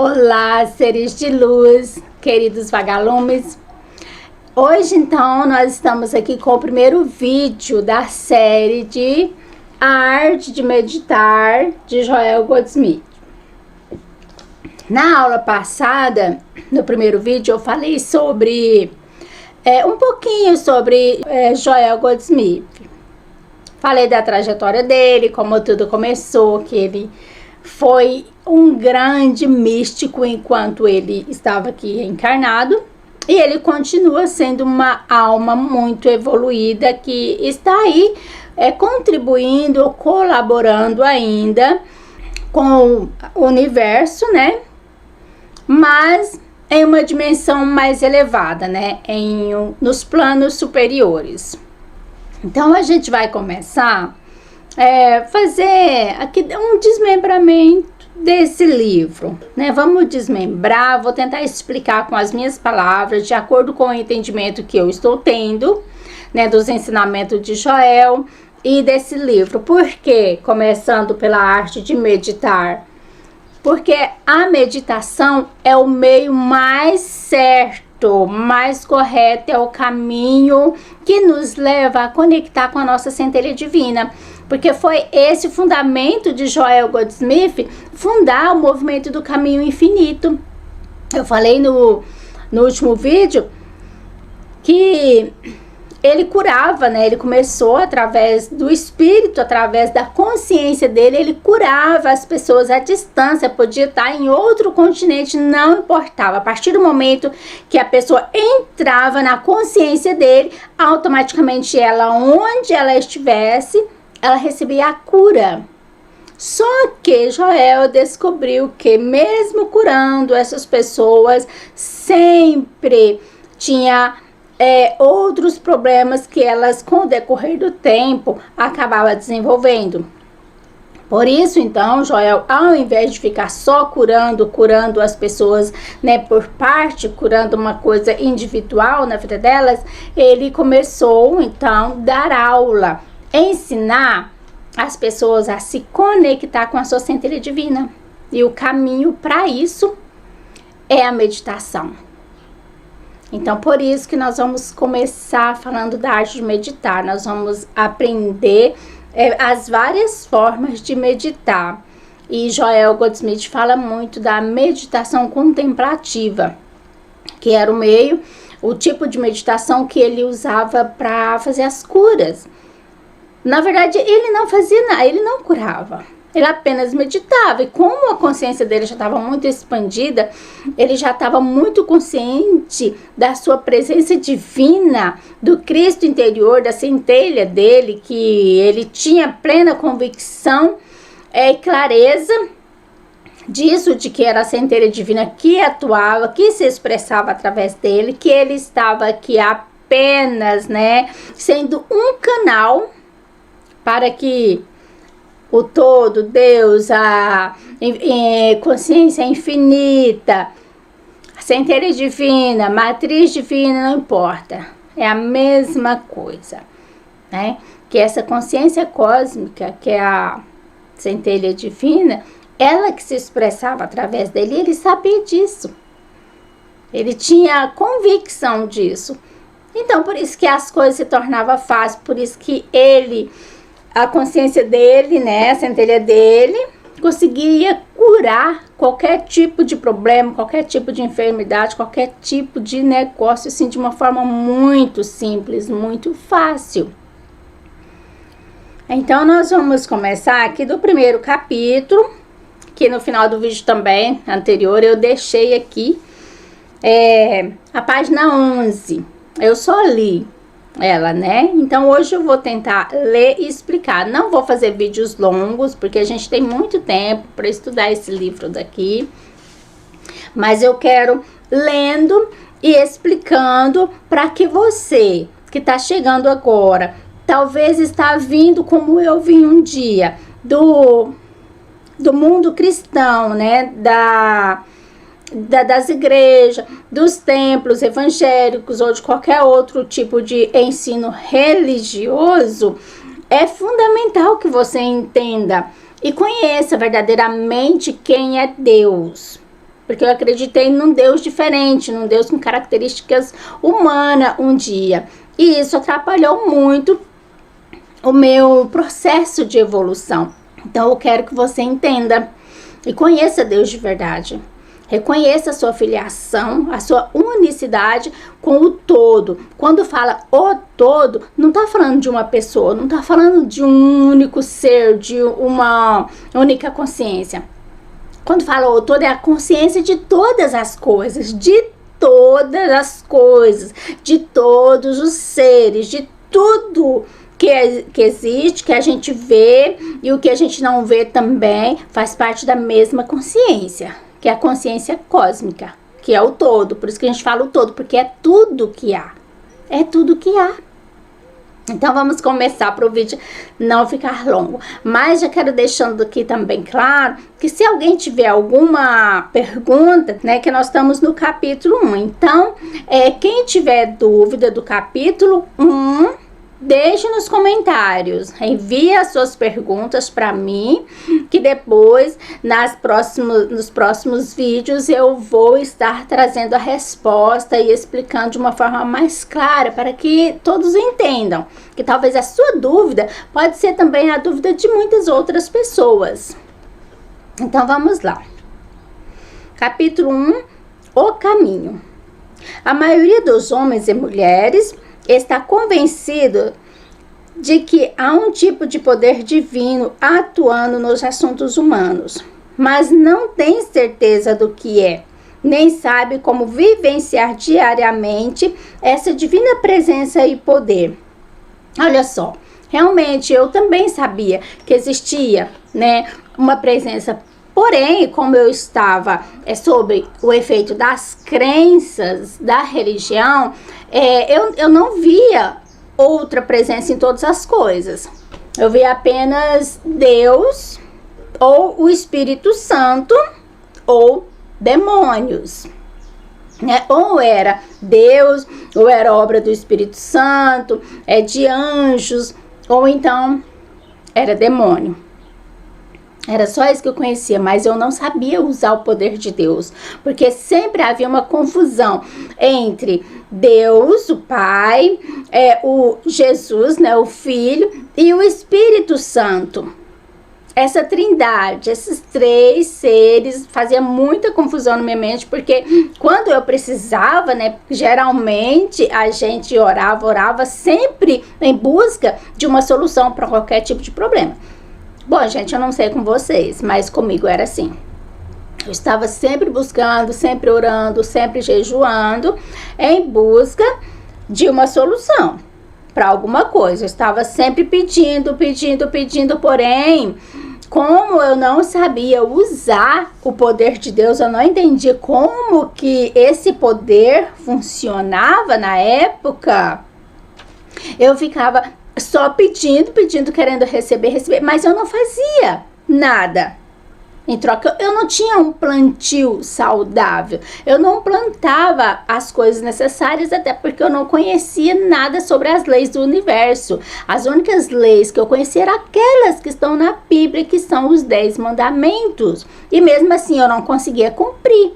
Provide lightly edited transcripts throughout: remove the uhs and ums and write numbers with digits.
Olá, seres de luz, queridos vagalumes. Hoje, então, nós estamos aqui com o primeiro vídeo da série de A Arte de Meditar, de Joel Goldsmith. Na aula passada, no primeiro vídeo, eu falei sobre um pouquinho sobre Joel Goldsmith. Falei da trajetória dele, como tudo começou, que ele foi um grande místico enquanto ele estava aqui encarnado, e ele continua sendo uma alma muito evoluída que está aí contribuindo, colaborando ainda com o universo, né? Mas em uma dimensão mais elevada, né? Nos planos superiores. Então a gente vai começar fazer aqui um desmembramento desse livro, né? Vamos desmembrar, vou tentar explicar com as minhas palavras, de acordo com o entendimento que eu estou tendo, né, dos ensinamentos de Joel e desse livro. Por quê? Começando pela arte de meditar. Porque a meditação é o meio mais certo, mais correto, é o caminho que nos leva a conectar com a nossa centelha divina. Porque foi esse o fundamento de Joel Goldsmith, fundar o movimento do caminho infinito. Eu falei no último vídeo que ele curava, né? Ele começou através do espírito, através da consciência dele, ele curava as pessoas à distância, podia estar em outro continente, não importava. A partir do momento que a pessoa entrava na consciência dele, automaticamente ela, onde ela estivesse, ela recebia a cura. Só que Joel descobriu que mesmo curando essas pessoas, sempre tinha outros problemas que elas, com o decorrer do tempo, acabavam desenvolvendo. Por isso, então, Joel, ao invés de ficar só curando as pessoas, né, por parte, curando uma coisa individual na vida delas, ele começou, então, a dar aula, ensinar as pessoas a se conectar com a sua centelha divina. E o caminho para isso é a meditação. Então, por isso que nós vamos começar falando da arte de meditar. Nós vamos aprender as várias formas de meditar. E Joel Goldsmith fala muito da meditação contemplativa, que era o tipo de meditação que ele usava para fazer as curas. Na verdade, ele não fazia nada, ele não curava. Ele apenas meditava, e como a consciência dele já estava muito expandida, ele já estava muito consciente da sua presença divina, do Cristo interior, da centelha dele, que ele tinha plena convicção e clareza disso, de que era a centelha divina que atuava, que se expressava através dele, que ele estava aqui apenas, né, sendo um canal para que o todo, Deus, a consciência infinita, a centelha divina, a matriz divina, não importa. É a mesma coisa, né? Que essa consciência cósmica, que é a centelha divina, ela que se expressava através dele, ele sabia disso. Ele tinha convicção disso. Então, por isso que as coisas se tornavam fáceis, por isso que a consciência dele, né, a centelha dele, conseguia curar qualquer tipo de problema, qualquer tipo de enfermidade, qualquer tipo de negócio, assim, de uma forma muito simples, muito fácil. Então, nós vamos começar aqui do primeiro capítulo, que no final do vídeo também, anterior, eu deixei aqui a página 11. Eu só li ela, né? Então hoje eu vou tentar ler e explicar. Não vou fazer vídeos longos, porque a gente tem muito tempo para estudar esse livro daqui. Mas eu quero lendo e explicando para que você que está chegando agora, talvez está vindo como eu vim um dia, do mundo cristão, né? Das igrejas, dos templos evangélicos ou de qualquer outro tipo de ensino religioso, é fundamental que você entenda e conheça verdadeiramente quem é Deus. porque eu acreditei num Deus diferente, num Deus com características humanas um dia. E isso atrapalhou muito o meu processo de evolução. Então eu quero que você entenda e conheça Deus de verdade. Reconheça a sua filiação, a sua unicidade com o todo. Quando fala o todo, não está falando de uma pessoa, não está falando de um único ser, de uma única consciência. Quando fala o todo, é a consciência de todas as coisas, de todos os seres, de tudo que existe, que a gente vê e o que a gente não vê também faz parte da mesma consciência, que é a consciência cósmica, que é o todo. Por isso que a gente fala o todo, porque é tudo que há. É tudo que há. Então vamos começar para o vídeo não ficar longo. Mas já quero deixando aqui também claro que se alguém tiver alguma pergunta, né, que nós estamos no capítulo 1. Então, quem tiver dúvida do capítulo 1, deixe nos comentários, envie as suas perguntas para mim, que depois nos próximos vídeos eu vou estar trazendo a resposta e explicando de uma forma mais clara para que todos entendam, que talvez a sua dúvida pode ser também a dúvida de muitas outras pessoas. Então vamos lá. Capítulo 1, o caminho. A maioria dos homens e mulheres está convencido de que há um tipo de poder divino atuando nos assuntos humanos, mas não tem certeza do que é, nem sabe como vivenciar diariamente essa divina presença e poder. Olha só, realmente eu também sabia que existia, né, uma presença. Porém, como eu estava sob o efeito das crenças da religião, eu não via outra presença em todas as coisas. Eu via apenas Deus, ou o Espírito Santo, ou demônios. Né? Ou era Deus, ou era obra do Espírito Santo, de anjos, ou então era demônio. Era só isso que eu conhecia, mas eu não sabia usar o poder de Deus, porque sempre havia uma confusão entre Deus, o Pai, o Jesus, né, o Filho, e o Espírito Santo. Essa trindade, esses três seres, fazia muita confusão na minha mente, porque quando eu precisava, né, geralmente a gente orava sempre em busca de uma solução para qualquer tipo de problema. Bom, gente, eu não sei com vocês, mas comigo era assim. Eu estava sempre buscando, sempre orando, sempre jejuando, em busca de uma solução para alguma coisa. Eu estava sempre pedindo, porém, como eu não sabia usar o poder de Deus, eu não entendi como que esse poder funcionava na época, eu ficava só pedindo, querendo receber, mas eu não fazia nada em troca. Eu não tinha um plantio saudável, eu não plantava as coisas necessárias, até porque eu não conhecia nada sobre as leis do universo. As únicas leis que eu conhecia eram aquelas que estão na Bíblia, que são os 10 mandamentos, e mesmo assim eu não conseguia cumprir,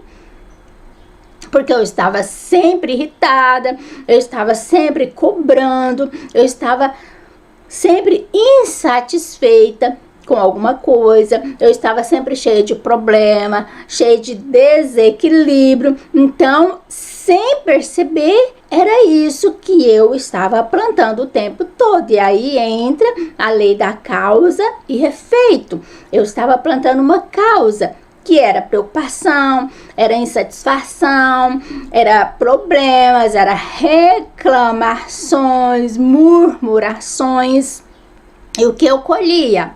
porque eu estava sempre irritada, eu estava sempre cobrando, eu estava sempre insatisfeita com alguma coisa, eu estava sempre cheia de problema, cheia de desequilíbrio. Então, sem perceber, era isso que eu estava plantando o tempo todo. E aí entra a lei da causa e efeito. Eu estava plantando uma causa, que era preocupação, era insatisfação, era problemas, era reclamações, murmurações. E o que eu colhia?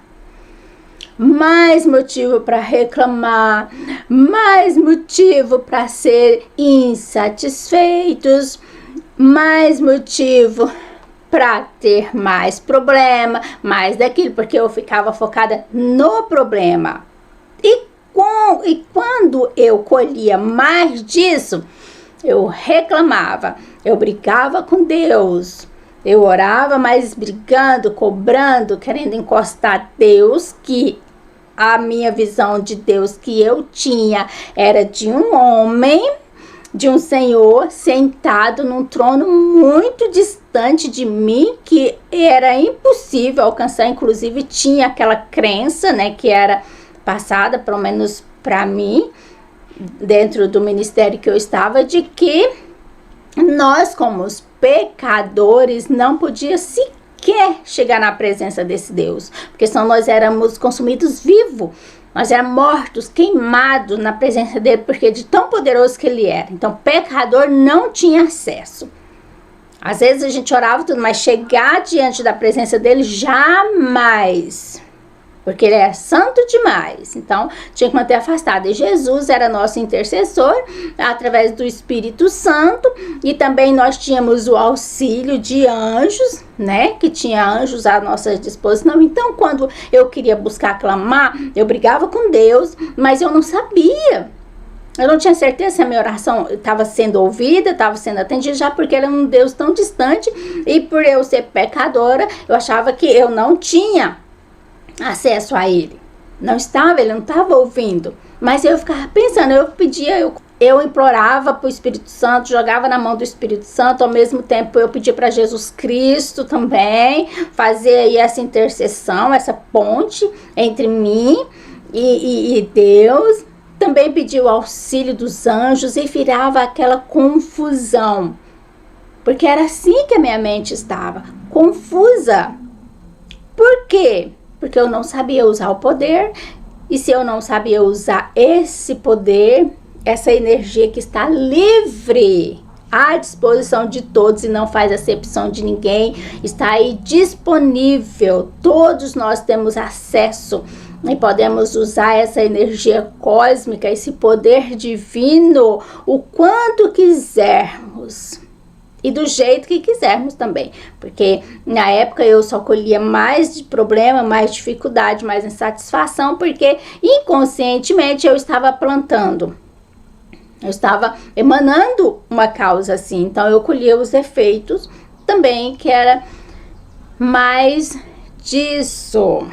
Mais motivo para reclamar, mais motivo para ser insatisfeitos, mais motivo para ter mais problema, mais daquilo, porque eu ficava focada no problema. E quando eu colhia mais disso, eu reclamava, eu brigava com Deus, eu orava, mas brigando, cobrando, querendo encostar Deus, que A minha visão de Deus que eu tinha era de um homem, de um senhor sentado num trono muito distante de mim, que era impossível alcançar. Inclusive tinha aquela crença, né, que era passada, pelo menos para mim, dentro do ministério que eu estava, de que nós, como os pecadores, não podíamos sequer chegar na presença desse Deus, porque senão nós éramos consumidos vivos. Nós éramos mortos, queimados na presença dele, porque de tão poderoso que ele era. Então, pecador não tinha acesso. Às vezes a gente orava tudo, mas chegar diante da presença dele, jamais. Porque ele é santo demais. Então, tinha que manter afastado. E Jesus era nosso intercessor, através do Espírito Santo. E também nós tínhamos o auxílio de anjos, né? Que tinha anjos à nossa disposição. Então, quando eu queria buscar clamar, eu brigava com Deus, mas eu não sabia. Eu não tinha certeza se a minha oração estava sendo ouvida, estava sendo atendida, já porque ele é um Deus tão distante. E por eu ser pecadora, eu achava que eu não tinha acesso a ele. Ele não estava ouvindo. Mas eu ficava pensando, eu pedia, eu implorava para o Espírito Santo, jogava na mão do Espírito Santo, ao mesmo tempo eu pedia para Jesus Cristo também fazer aí essa intercessão, essa ponte entre mim e Deus. Também pedi o auxílio dos anjos e virava aquela confusão, porque era assim que a minha mente estava, confusa. Por quê? Porque eu não sabia usar o poder, e se eu não sabia usar esse poder, essa energia que está livre, à disposição de todos e não faz acepção de ninguém, está aí disponível, todos nós temos acesso e podemos usar essa energia cósmica, esse poder divino, o quanto quisermos. E do jeito que quisermos também. Porque na época eu só colhia mais de problema, mais dificuldade, mais insatisfação. Porque inconscientemente eu estava plantando. Eu estava emanando uma causa assim. Então eu colhia os efeitos também, que era mais disso.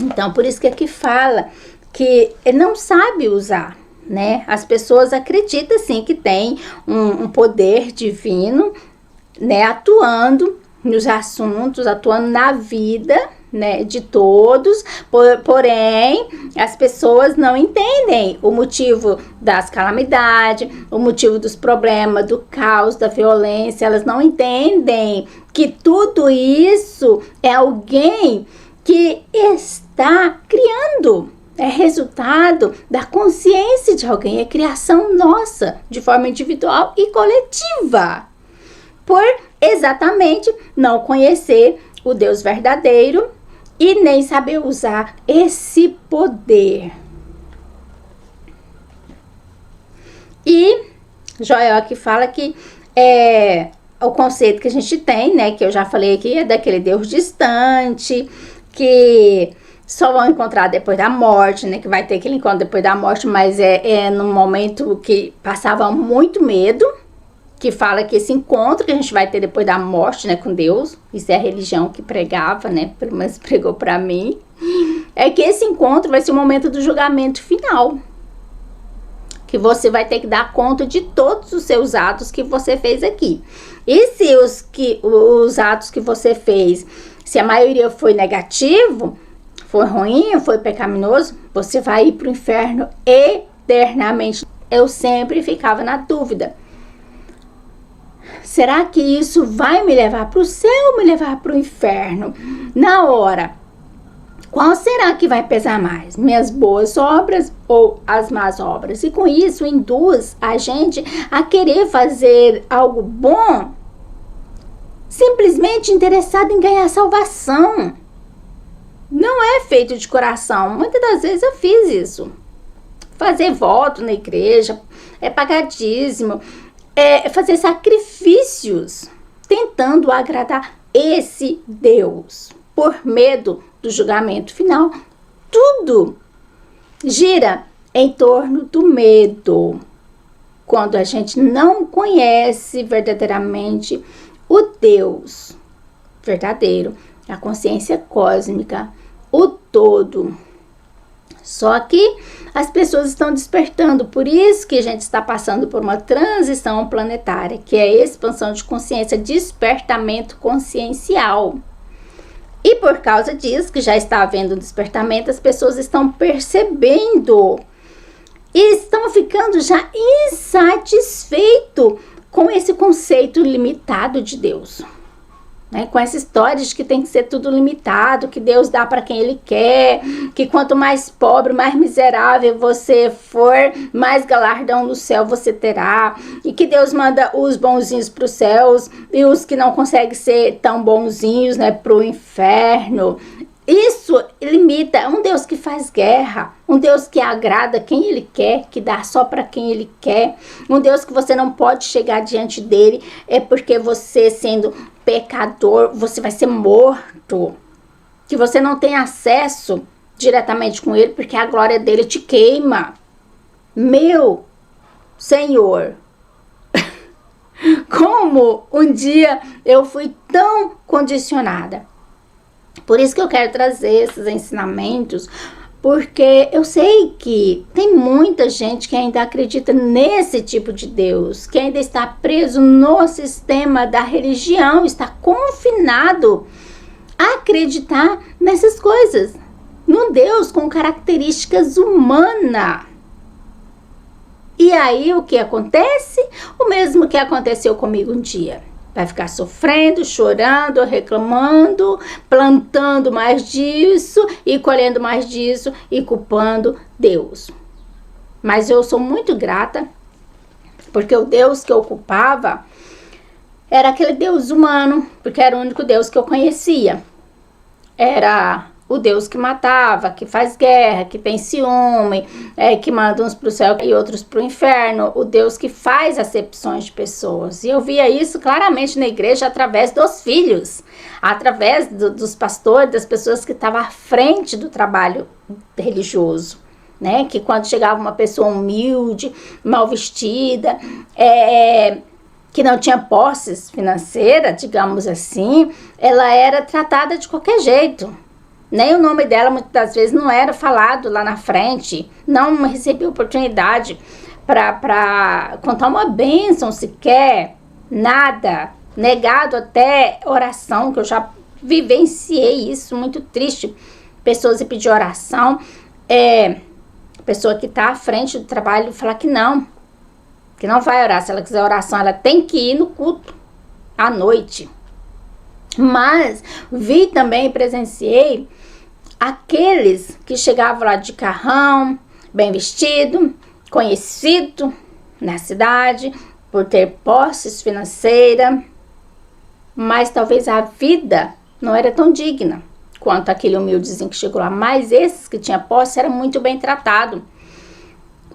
Então por isso que aqui fala que ele não sabe usar. Né? As pessoas acreditam sim que tem um poder divino, né, atuando nos assuntos, atuando na vida, né, de todos, porém as pessoas não entendem o motivo das calamidades, o motivo dos problemas, do caos, da violência. Elas não entendem que tudo isso é alguém que está criando. É resultado da consciência de alguém, é criação nossa, de forma individual e coletiva. Por exatamente não conhecer o Deus verdadeiro e nem saber usar esse poder. E Joel aqui fala que o conceito que a gente tem, né, que eu já falei aqui, é daquele Deus distante, que só vão encontrar depois da morte, né? Que vai ter aquele encontro depois da morte, mas é num momento que passava muito medo, que fala que esse encontro que a gente vai ter depois da morte, né, com Deus, isso é a religião que pregava, né? Pelo menos pregou pra mim, é que esse encontro vai ser o momento do julgamento final. Que você vai ter que dar conta de todos os seus atos que você fez aqui. E se os atos que você fez, se a maioria foi negativo, foi ruim, foi pecaminoso, você vai ir para o inferno eternamente. Eu sempre ficava na dúvida. Será que isso vai me levar para o céu ou me levar para o inferno? Na hora, qual será que vai pesar mais? Minhas boas obras ou as más obras? E com isso induz a gente a querer fazer algo bom, simplesmente interessado em ganhar salvação. Não é feito de coração. Muitas das vezes eu fiz isso. Fazer voto na igreja, pagar dízimo, fazer sacrifícios, tentando agradar esse Deus, por medo do julgamento final. Tudo gira em torno do medo. Quando a gente não conhece verdadeiramente o Deus verdadeiro, a consciência cósmica, o todo. Só que as pessoas estão despertando, por isso que a gente está passando por uma transição planetária, que é a expansão de consciência, despertamento consciencial. E por causa disso, que já está havendo um despertamento, as pessoas estão percebendo e estão ficando já insatisfeitos com esse conceito limitado de Deus. Né, com essa história de que tem que ser tudo limitado, que Deus dá para quem Ele quer, que quanto mais pobre, mais miserável você for, mais galardão no céu você terá, e que Deus manda os bonzinhos para os céus e os que não conseguem ser tão bonzinhos, né, para o inferno. Isso limita. É um Deus que faz guerra, um Deus que agrada quem Ele quer, que dá só para quem Ele quer, um Deus que você não pode chegar diante dele, é porque você, sendo pecador, você vai ser morto, que você não tem acesso diretamente com Ele, porque a glória dele te queima. Meu Senhor, como um dia eu fui tão condicionada. Por isso que eu quero trazer esses ensinamentos, porque eu sei que tem muita gente que ainda acredita nesse tipo de Deus, que ainda está preso no sistema da religião, está confinado a acreditar nessas coisas, num Deus com características humanas. E aí o que acontece? O mesmo que aconteceu comigo um dia. Vai ficar sofrendo, chorando, reclamando, plantando mais disso e colhendo mais disso e culpando Deus. Mas eu sou muito grata, porque o Deus que eu culpava era aquele Deus humano, porque era o único Deus que eu conhecia. Era o Deus que matava, que faz guerra, que tem ciúme, que manda uns para o céu e outros para o inferno. O Deus que faz acepções de pessoas. E eu via isso claramente na igreja através dos filhos, através dos pastores, das pessoas que estavam à frente do trabalho religioso. Né? Que quando chegava uma pessoa humilde, mal vestida, que não tinha posses financeiras, digamos assim, ela era tratada de qualquer jeito. Nem o nome dela muitas das vezes não era falado lá na frente, não recebia oportunidade para contar uma bênção sequer, nada, negado até oração, que eu já vivenciei isso, muito triste, pessoas pedir oração, pessoa que está à frente do trabalho falar que não vai orar, se ela quiser oração ela tem que ir no culto à noite. Mas vi também, presenciei aqueles que chegavam lá de carrão, bem vestido, conhecido na cidade, por ter posses financeiras, mas talvez a vida não era tão digna quanto aquele humildezinho que chegou lá. Mas esses que tinham posse eram muito bem tratados.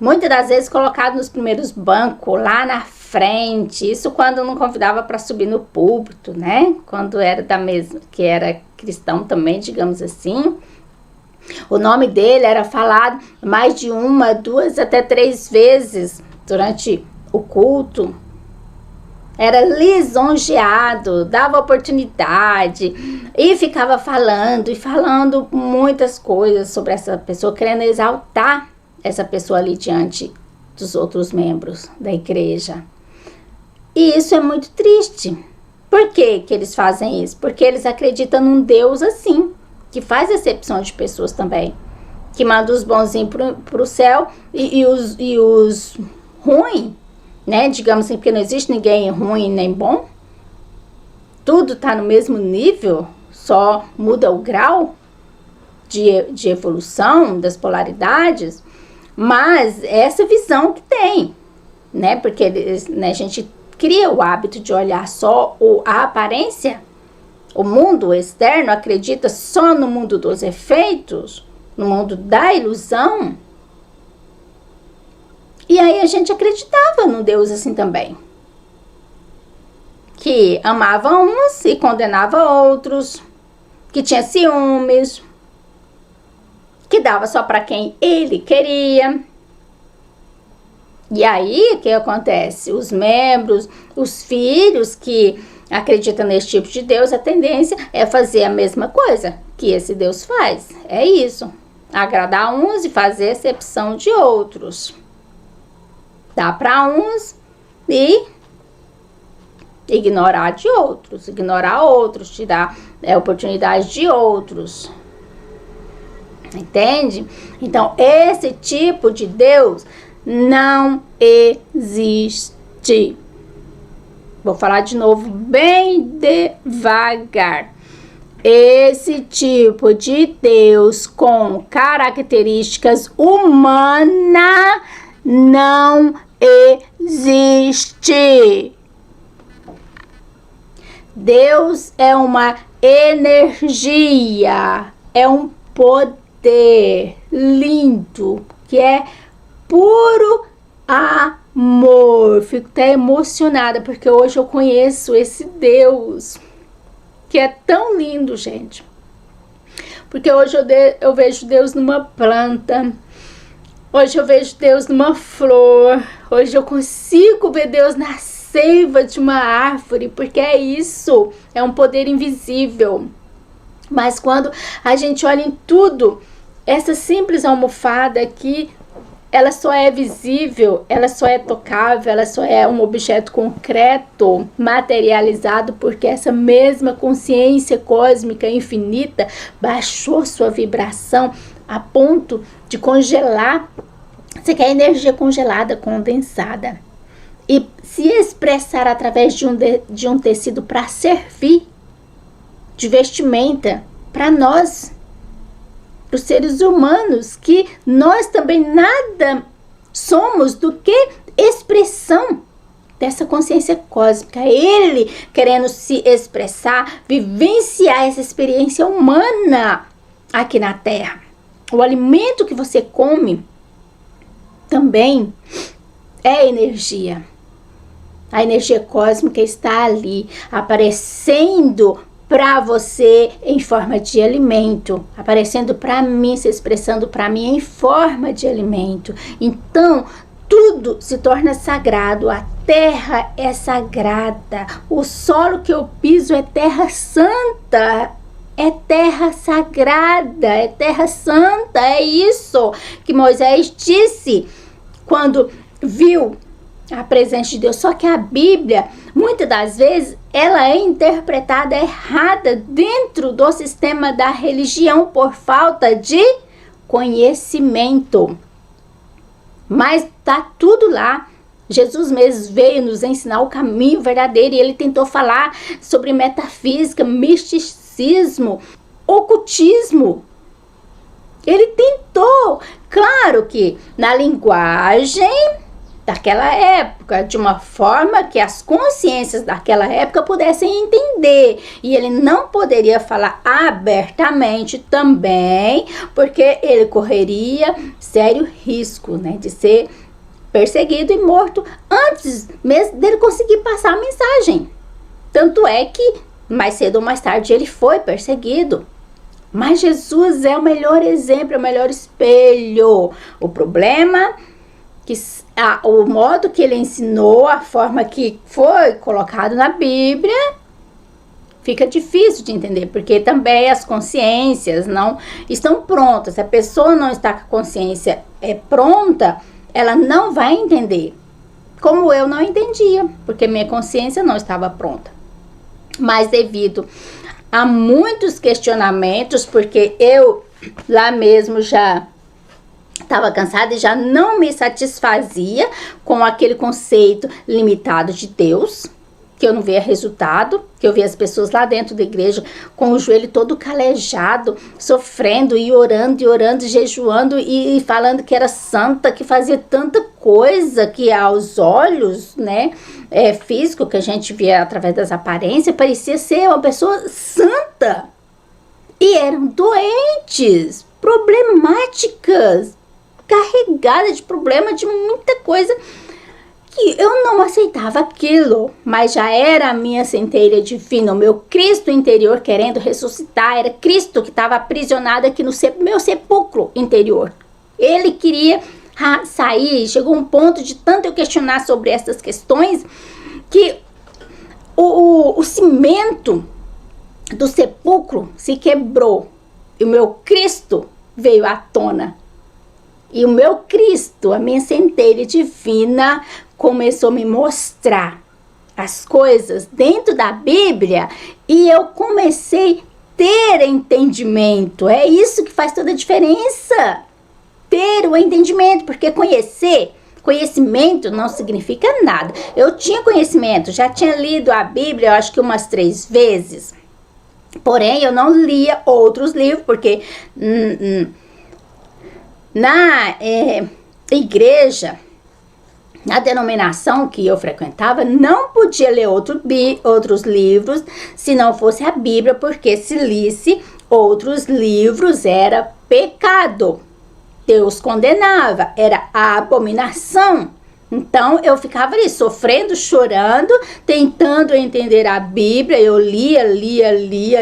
Muitas das vezes colocado nos primeiros bancos, lá na frente, isso quando não convidava para subir no púlpito, né? Quando era da mesma, que era cristão também, digamos assim. O nome dele era falado mais de 1, 2, até 3 vezes durante o culto. Era lisonjeado, dava oportunidade e ficava falando muitas coisas sobre essa pessoa, querendo exaltar essa pessoa ali diante dos outros membros da igreja. E isso é muito triste. Por que que eles fazem isso? Porque eles acreditam num Deus assim, que faz acepção de pessoas também, que manda os bonzinhos pro céu e os ruins, né? Digamos assim, porque não existe ninguém ruim nem bom. Tudo tá no mesmo nível, só muda o grau de evolução das polaridades. Mas essa visão que tem, né? Porque né, a gente cria o hábito de olhar só a aparência. O mundo externo acredita só no mundo dos efeitos, no mundo da ilusão. E aí a gente acreditava num Deus assim também, que amava uns e condenava outros, que tinha ciúmes, que dava só para quem ele queria. E aí, o que acontece? Os membros, os filhos que acreditam nesse tipo de Deus, a tendência é fazer a mesma coisa que esse Deus faz. É isso. agradar uns e fazer exceção de outros. Dá para uns e ignorar de outros, ignorar outros, tirar oportunidade de outros. Entende? Então, esse tipo de Deus não existe. Vou falar de novo bem devagar. Esse tipo de Deus com características humanas não existe. Deus é uma energia, é um poder lindo, que é puro amor. Fico até emocionada, porque hoje eu conheço esse Deus, que é tão lindo, gente. Porque hoje eu vejo Deus numa planta, hoje eu vejo Deus numa flor, hoje eu consigo ver Deus na seiva de uma árvore, porque é isso, é um poder invisível. Mas quando a gente olha em tudo, essa simples almofada aqui, ela só é visível, ela só é tocável, ela só é um objeto concreto, materializado, porque essa mesma consciência cósmica infinita baixou sua vibração a ponto de congelar. Você quer energia congelada, condensada, e se expressar através de um tecido para servir de vestimenta para nós, para os seres humanos, que nós também nada somos do que expressão dessa consciência cósmica. Ele querendo se expressar, vivenciar essa experiência humana aqui na Terra. O alimento que você come também é energia. A energia cósmica está ali, aparecendo para você em forma de alimento, aparecendo para mim, se expressando para mim em forma de alimento. Então, tudo se torna sagrado. A terra é sagrada. O solo que eu piso é terra santa. É terra sagrada, é terra santa. É isso que Moisés disse quando viu a presença de Deus. Só que a Bíblia, muitas das vezes, ela é interpretada errada dentro do sistema da religião por falta de conhecimento. Mas tá tudo lá. Jesus mesmo veio nos ensinar o caminho verdadeiro e ele tentou falar sobre metafísica, misticismo, ocultismo. Ele tentou, claro que na linguagem daquela época, de uma forma que as consciências daquela época pudessem entender. E ele não poderia falar abertamente também, porque ele correria sério risco, né, de ser perseguido e morto antes mesmo dele conseguir passar a mensagem. Tanto é que mais cedo ou mais tarde ele foi perseguido. Mas Jesus é o melhor exemplo, é o melhor espelho. O problema que o modo que ele ensinou, a forma que foi colocado na Bíblia, fica difícil de entender, porque também as consciências não estão prontas. Se a pessoa não está com a consciência pronta, ela não vai entender. Como eu não entendia, porque minha consciência não estava pronta. Mas devido a muitos questionamentos, porque eu lá mesmo já estava cansada e já não me satisfazia com aquele conceito limitado de Deus, que eu não via resultado, que eu via as pessoas lá dentro da igreja com o joelho todo calejado, sofrendo e orando, jejuando e falando que era santa, que fazia tanta coisa que aos olhos, né, físico, que a gente via através das aparências, parecia ser uma pessoa santa. E eram doentes, problemáticas, carregada de problema, de muita coisa, que eu não aceitava aquilo, mas já era a minha centelha divina, o meu Cristo interior querendo ressuscitar. Era Cristo que estava aprisionado aqui no meu sepulcro interior. Ele queria sair. Chegou um ponto de tanto eu questionar sobre essas questões, que o cimento do sepulcro se quebrou. E o meu Cristo veio à tona. E o meu Cristo, a minha centelha divina, começou a me mostrar as coisas dentro da Bíblia e eu comecei a ter entendimento. É isso que faz toda a diferença. Ter o entendimento, porque conhecimento não significa nada. Eu tinha conhecimento, já tinha lido a Bíblia, eu acho que umas 3 vezes. Porém, eu não lia outros livros, porque na igreja, na denominação que eu frequentava, não podia ler outros livros se não fosse a Bíblia, porque se lisse outros livros era pecado. Deus condenava, era a abominação. Então, eu ficava ali, sofrendo, chorando, tentando entender a Bíblia. Eu lia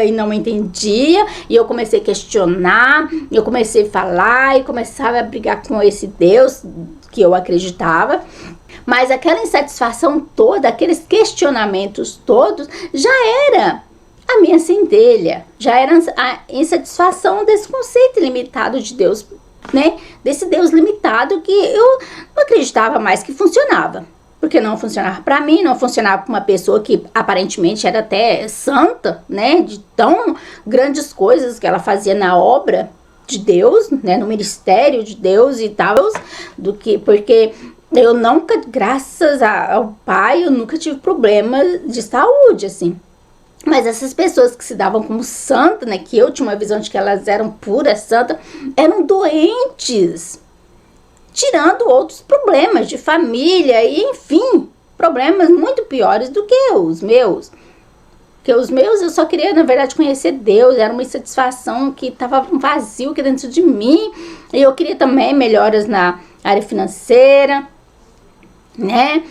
e não entendia. E eu comecei a questionar, eu comecei a falar e começava a brigar com esse Deus que eu acreditava. Mas aquela insatisfação toda, aqueles questionamentos todos, já era a minha centelha. Já era a insatisfação desse conceito limitado de Deus, né? Desse Deus limitado que eu não acreditava mais que funcionava. Porque não funcionava para mim, não funcionava para uma pessoa que aparentemente era até santa, né? De tão grandes coisas que ela fazia na obra de Deus, né? No ministério de Deus e tal. Porque eu nunca, graças ao Pai, eu nunca tive problema de saúde, assim. Mas essas pessoas que se davam como santa, né, que eu tinha uma visão de que elas eram puras santas, eram doentes, tirando outros problemas de família e, enfim, problemas muito piores do que os meus. Porque os meus eu só queria, na verdade, conhecer Deus, era uma insatisfação que estava um vazio aqui dentro de mim, e eu queria também melhoras na área financeira, né,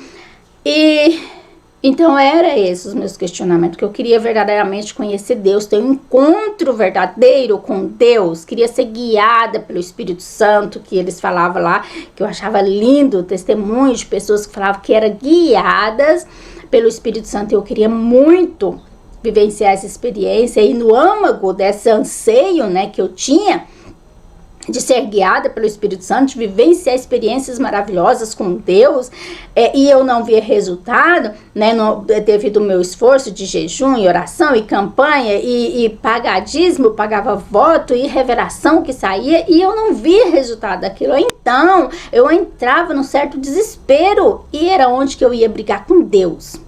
então, era esses os meus questionamentos, que eu queria verdadeiramente conhecer Deus, ter um encontro verdadeiro com Deus, queria ser guiada pelo Espírito Santo, que eles falavam lá, que eu achava lindo, testemunho de pessoas que falavam que eram guiadas pelo Espírito Santo. Eu queria muito vivenciar essa experiência, e no âmago desse anseio, né, que eu tinha, de ser guiada pelo Espírito Santo, de vivenciar experiências maravilhosas com Deus, e eu não via resultado, né, devido ao meu esforço de jejum e oração e campanha e pagadismo, pagava voto e revelação que saía, e eu não via resultado daquilo. Então eu entrava num certo desespero, e era onde que eu ia brigar com Deus.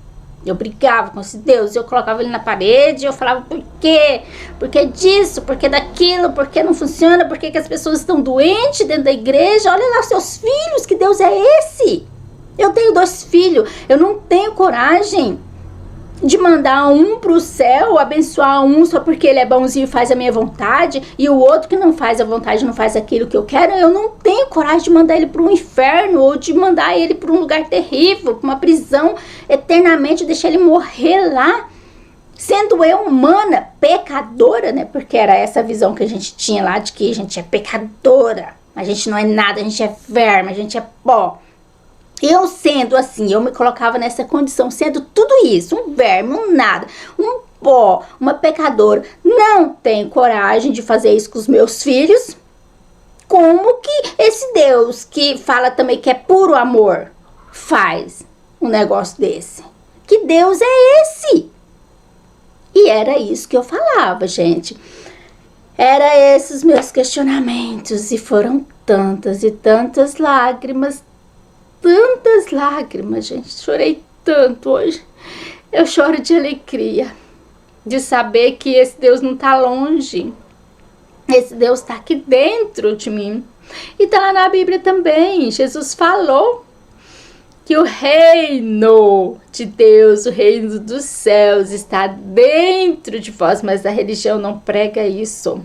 Eu brigava com esse Deus, eu colocava ele na parede, eu falava, por quê? Por que disso? Por que daquilo? Por que não funciona? Por que as pessoas estão doentes dentro da igreja? Olha lá seus filhos, que Deus é esse? Eu tenho 2 filhos, eu não tenho coragem de mandar um pro céu, abençoar um só porque ele é bonzinho e faz a minha vontade, e o outro que não faz a vontade, não faz aquilo que eu quero. Eu não tenho coragem de mandar ele para um inferno, ou de mandar ele para um lugar terrível, para uma prisão eternamente, deixar ele morrer lá, sendo eu humana, pecadora, né? Porque era essa visão que a gente tinha lá, de que a gente é pecadora, a gente não é nada, a gente é verme, a gente é pó. Eu sendo assim, eu me colocava nessa condição, sendo tudo isso, um verme, um nada, um pó, uma pecadora, não tenho coragem de fazer isso com os meus filhos. Como que esse Deus, que fala também que é puro amor, faz um negócio desse? Que Deus é esse? E era isso que eu falava, gente. Era esses meus questionamentos, e foram tantas e tantas lágrimas, gente. Chorei tanto hoje. Eu choro de alegria, de saber que esse Deus não está longe. Esse Deus está aqui dentro de mim. E está lá na Bíblia também. Jesus falou que o reino de Deus, o reino dos céus, está dentro de vós, mas a religião não prega isso.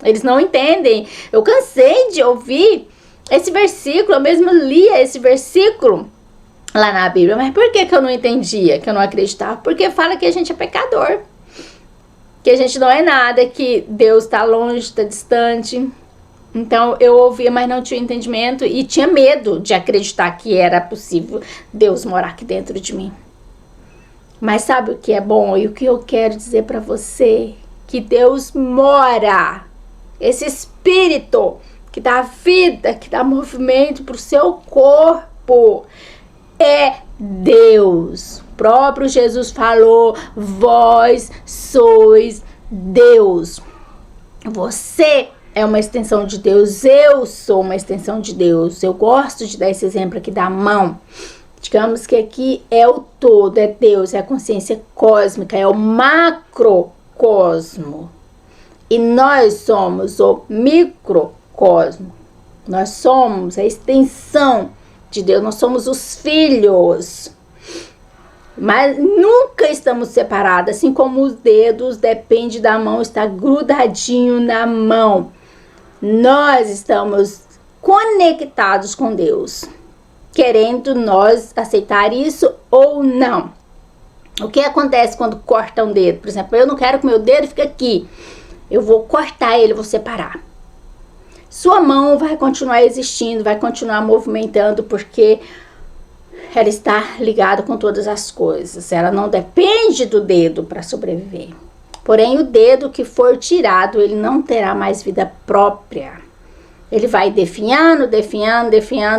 Eles não entendem. Eu cansei de ouvir esse versículo, eu mesmo lia esse versículo lá na Bíblia, mas por que eu não entendia, que eu não acreditava? Porque fala que a gente é pecador, que a gente não é nada, que Deus está longe, está distante. Então eu ouvia, mas não tinha entendimento, e tinha medo de acreditar que era possível Deus morar aqui dentro de mim. Mas sabe o que é bom e o que eu quero dizer para você? Que Deus mora esse espírito que dá vida, que dá movimento para o seu corpo, é Deus. O próprio Jesus falou: vós sois Deus. Você é uma extensão de Deus, eu sou uma extensão de Deus. Eu gosto de dar esse exemplo aqui da mão. Digamos que aqui é o todo, é Deus, é a consciência cósmica, é o macrocosmo. E nós somos o microcosmo. Nós somos a extensão de Deus, nós somos os filhos. Mas nunca estamos separados, assim como os dedos depende da mão, está grudadinho na mão. Nós estamos conectados com Deus, querendo nós aceitar isso ou não. O que acontece quando corta um dedo? Por exemplo, eu não quero que meu dedo fique aqui. Eu vou cortar ele, vou separar. Sua mão vai continuar existindo, vai continuar movimentando, porque ela está ligada com todas as coisas. Ela não depende do dedo para sobreviver. Porém, o dedo que for tirado, ele não terá mais vida própria. Ele vai definhando,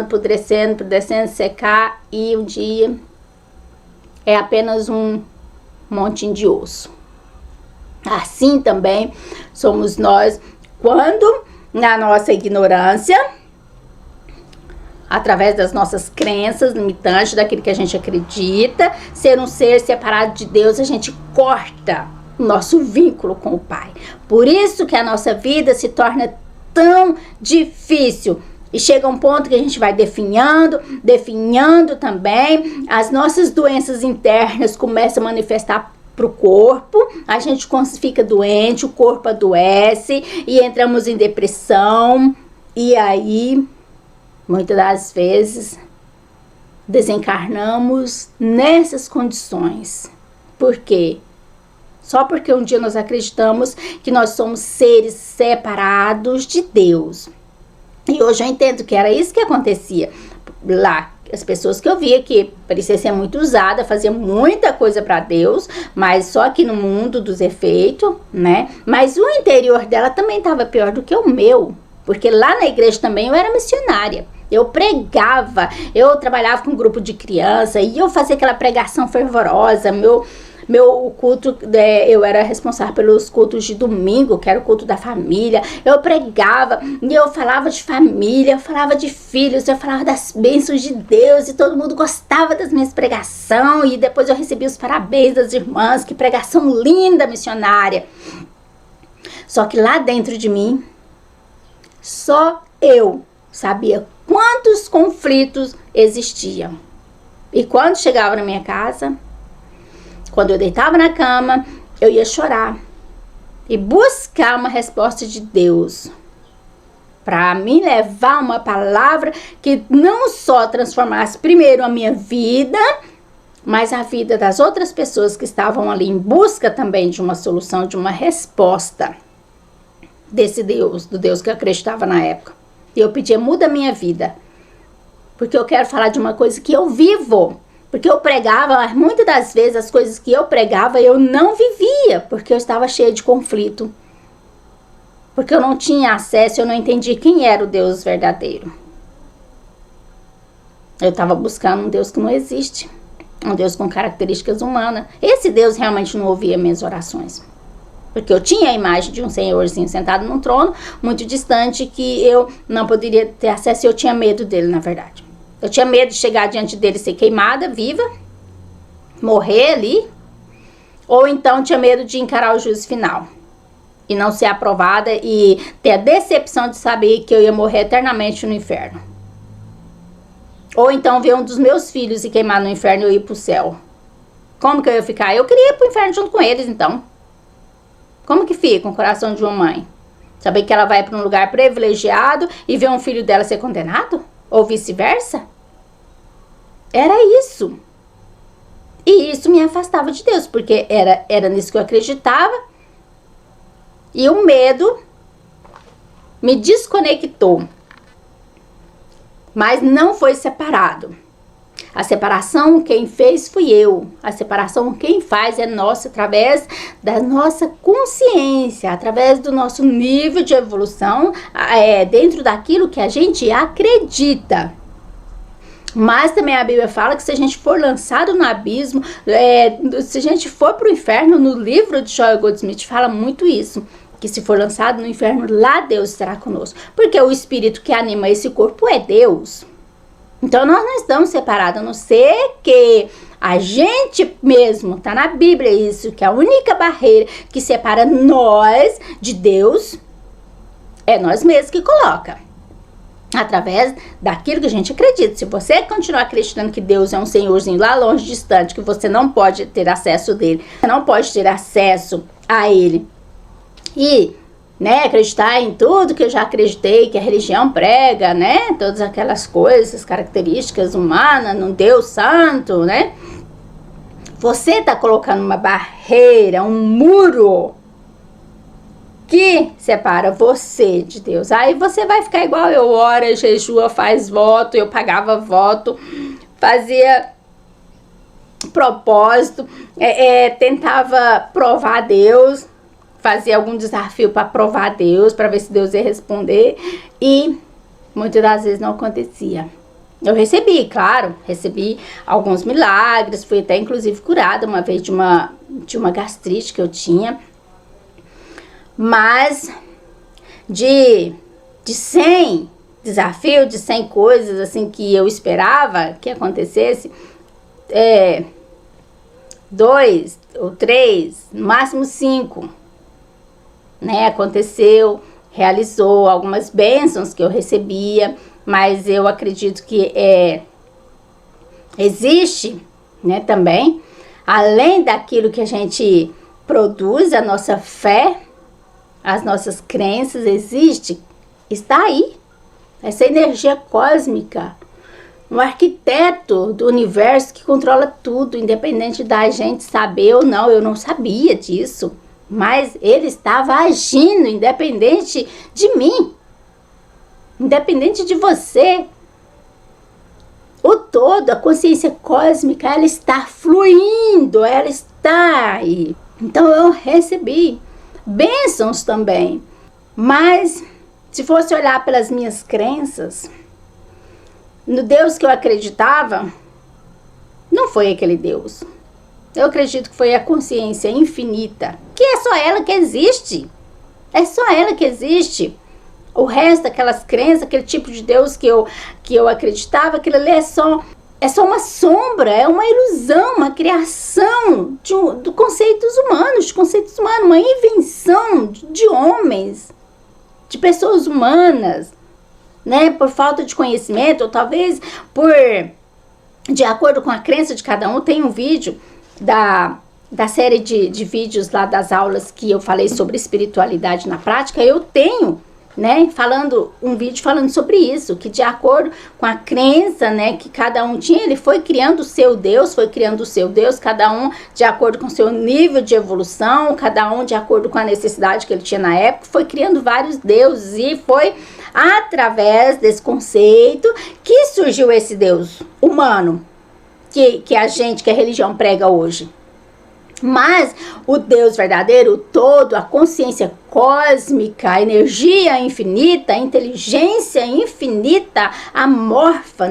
apodrecendo, secar, e um dia é apenas um montinho de osso. Assim também somos nós quando, na nossa ignorância, através das nossas crenças limitantes, daquilo que a gente acredita ser um ser separado de Deus, a gente corta o nosso vínculo com o Pai. Por isso que a nossa vida se torna tão difícil. E chega um ponto que a gente vai definhando também. As nossas doenças internas começam a manifestar para o corpo. A gente fica doente, o corpo adoece e entramos em depressão. E aí, muitas das vezes, desencarnamos nessas condições. Por quê? Só porque um dia nós acreditamos que nós somos seres separados de Deus. E hoje eu entendo que era isso que acontecia lá. As pessoas que eu via que parecia ser muito usada, fazia muita coisa para Deus, mas só aqui no mundo dos efeitos, né? Mas o interior dela também estava pior do que o meu. Porque lá na igreja também eu era missionária. Eu pregava, eu trabalhava com um grupo de criança e eu fazia aquela pregação fervorosa. Meu culto, eu era responsável pelos cultos de domingo, que era o culto da família. Eu pregava e eu falava de família, eu falava de filhos, eu falava das bênçãos de Deus e todo mundo gostava das minhas pregações. E depois eu recebi os parabéns das irmãs, que pregação linda, missionária. Só que lá dentro de mim, só eu sabia quantos conflitos existiam. E quando chegava na minha casa, quando eu deitava na cama, eu ia chorar e buscar uma resposta de Deus para me levar uma palavra que não só transformasse primeiro a minha vida, mas a vida das outras pessoas que estavam ali em busca também de uma solução, de uma resposta desse Deus, do Deus que eu acreditava na época. E eu pedia: muda a minha vida, porque eu quero falar de uma coisa que eu vivo. Porque eu pregava, mas muitas das vezes as coisas que eu pregava eu não vivia, porque eu estava cheia de conflito. Porque eu não tinha acesso, eu não entendia quem era o Deus verdadeiro. Eu estava buscando um Deus que não existe, um Deus com características humanas. Esse Deus realmente não ouvia minhas orações. Porque eu tinha a imagem de um senhorzinho sentado num trono, muito distante, que eu não poderia ter acesso, e eu tinha medo dele, na verdade. Eu tinha medo de chegar diante dele e ser queimada, viva, morrer ali. Ou então tinha medo de encarar o juízo final e não ser aprovada e ter a decepção de saber que eu ia morrer eternamente no inferno. Ou então ver um dos meus filhos se queimar no inferno e eu ir pro céu. Como que eu ia ficar? Eu queria ir pro inferno junto com eles, então. Como que fica o coração de uma mãe? Saber que ela vai para um lugar privilegiado e ver um filho dela ser condenado? Ou vice-versa? Era isso. E isso me afastava de Deus, porque era nisso que eu acreditava. E o medo me desconectou. Mas não foi separado. A separação quem fez fui eu. A separação quem faz é nossa, através da nossa consciência, através do nosso nível de evolução, dentro daquilo que a gente acredita. Mas também a Bíblia fala que se a gente for lançado no abismo, se a gente for para o inferno, no livro de Joel Goldsmith fala muito isso, que se for lançado no inferno, lá Deus estará conosco. Porque o espírito que anima esse corpo é Deus. Então nós não estamos separados, a não ser que a gente mesmo, está na Bíblia isso, que a única barreira que separa nós de Deus é nós mesmos que coloca. Através daquilo que a gente acredita. Se você continuar acreditando que Deus é um senhorzinho lá longe, distante, que você não pode ter acesso dele, você não pode ter acesso a ele, e acreditar em tudo que eu já acreditei, que a religião prega, todas aquelas coisas, características humanas, num Deus santo, você está colocando uma barreira, um muro que separa você de Deus. Aí você vai ficar igual eu, ora, jejua, faz voto, eu pagava voto, fazia propósito, tentava provar Deus, fazia algum desafio para provar Deus, para ver se Deus ia responder, e muitas das vezes não acontecia. Eu recebi alguns milagres, fui até inclusive curada uma vez de uma gastrite que eu tinha, mas de 100 desafios, de 100 coisas assim que eu esperava que acontecesse, 2 ou 3, no máximo 5, aconteceu, realizou algumas bênçãos que eu recebia, mas eu acredito que existe, também, além daquilo que a gente produz, a nossa fé, as nossas crenças, está aí, essa energia cósmica, um arquiteto do universo que controla tudo, independente da gente saber ou não. Eu não sabia disso, mas ele estava agindo, independente de mim, independente de você. O todo, a consciência cósmica, ela está fluindo, ela está aí. Então eu recebi bênçãos também, mas se fosse olhar pelas minhas crenças, no Deus que eu acreditava, não foi aquele Deus. Eu acredito que foi a consciência infinita, que é só ela que existe. É só ela que existe. O resto daquelas crenças, aquele tipo de Deus que eu acreditava, aquilo ali é só uma sombra, é uma ilusão, uma criação de conceitos humanos, uma invenção de homens, de pessoas humanas, por falta de conhecimento, ou talvez de acordo com a crença de cada um. Tem um vídeo da série de vídeos lá das aulas que eu falei sobre espiritualidade na prática. Eu tenho um vídeo falando sobre isso, que de acordo com a crença, que cada um tinha, ele foi criando o seu Deus, cada um de acordo com o seu nível de evolução, cada um de acordo com a necessidade que ele tinha na época, foi criando vários deuses, e foi através desse conceito que surgiu esse Deus humano, que a religião prega hoje. Mas o Deus verdadeiro, o todo, a consciência cósmica, a energia infinita, a inteligência infinita, amorfa,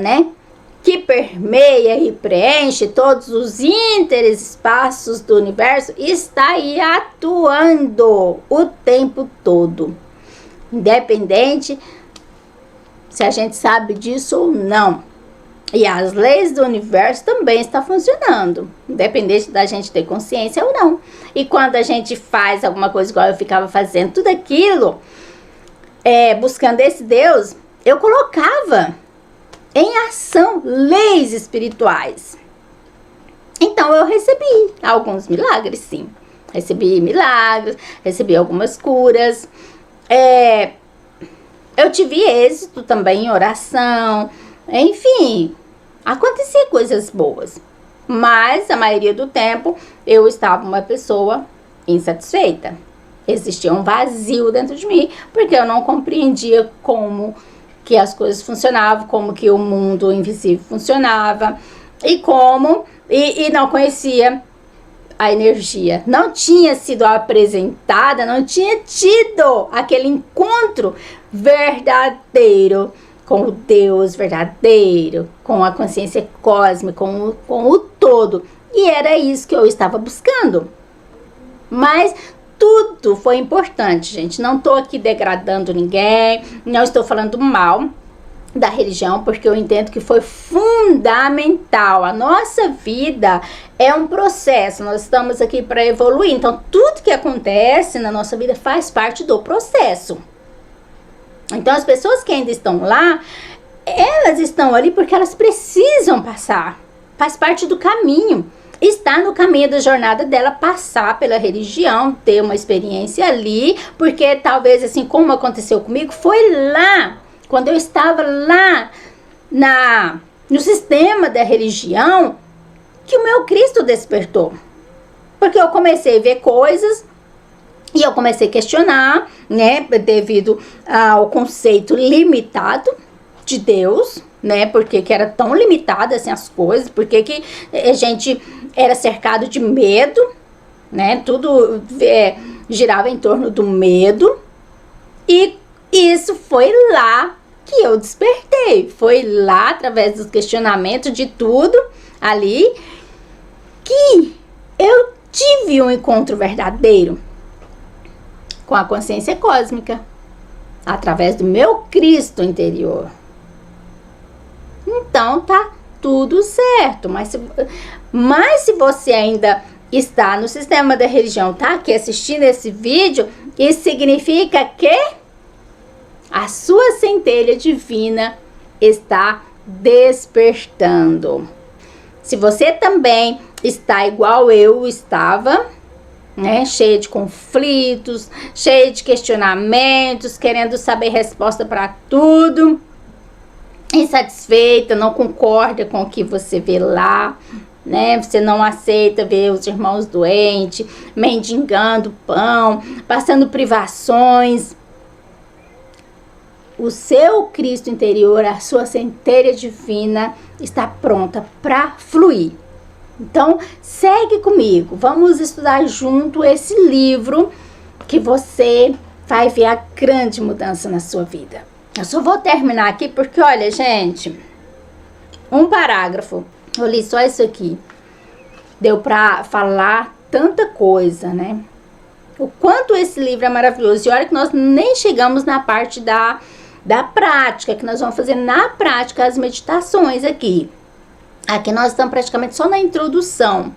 que permeia e preenche todos os interespaços do universo, está aí atuando o tempo todo, independente se a gente sabe disso ou não. E as leis do universo também estão funcionando, independente da gente ter consciência ou não. E quando a gente faz alguma coisa igual eu ficava fazendo, tudo aquilo, buscando esse Deus, eu colocava em ação leis espirituais. Então eu recebi alguns milagres, sim. Recebi algumas curas. Eu tive êxito também em oração. Enfim, acontecia coisas boas, mas a maioria do tempo eu estava uma pessoa insatisfeita. Existia um vazio dentro de mim, porque eu não compreendia como que as coisas funcionavam, como que o mundo invisível funcionava. e não conhecia a energia, não tinha sido apresentada, não tinha tido aquele encontro verdadeiro com o Deus verdadeiro, com a consciência cósmica, com o todo. E era isso que eu estava buscando. Mas tudo foi importante, gente. Não estou aqui degradando ninguém, não estou falando mal da religião, porque eu entendo que foi fundamental. A nossa vida é um processo, nós estamos aqui para evoluir. Então, tudo que acontece na nossa vida faz parte do processo. Então, as pessoas que ainda estão lá, elas estão ali porque elas precisam passar. Faz parte do caminho. Está no caminho da jornada dela passar pela religião, ter uma experiência ali, porque talvez, assim como aconteceu comigo, foi lá, quando eu estava lá no sistema da religião, que o meu Cristo despertou. Porque eu comecei a ver coisas e eu comecei a questionar, né, devido ao conceito limitado de Deus, né, porque que era tão limitado assim as coisas, porque que a gente era cercado de medo, né, tudo girava em torno do medo, e isso foi lá que eu despertei, foi lá através dos questionamentos de tudo ali que eu tive um encontro verdadeiro com a consciência cósmica, através do meu Cristo interior. Então tá tudo certo, mas se você ainda está no sistema da religião, tá aqui assistindo esse vídeo, isso significa que a sua centelha divina está despertando. Se você também está igual eu estava, né, cheia de conflitos, cheia de questionamentos, querendo saber resposta para tudo, insatisfeita, não concorda com o que você vê lá, né? Você não aceita ver os irmãos doentes, mendigando pão, passando privações. O seu Cristo interior, a sua centelha divina está pronta para fluir. Então, segue comigo. Vamos estudar junto esse livro que você vai ver a grande mudança na sua vida. Eu só vou terminar aqui porque, olha, gente, um parágrafo, eu li só isso aqui, deu para falar tanta coisa, né? O quanto esse livro é maravilhoso. E olha que nós nem chegamos na parte da prática, que nós vamos fazer na prática as meditações aqui. Aqui nós estamos praticamente só na introdução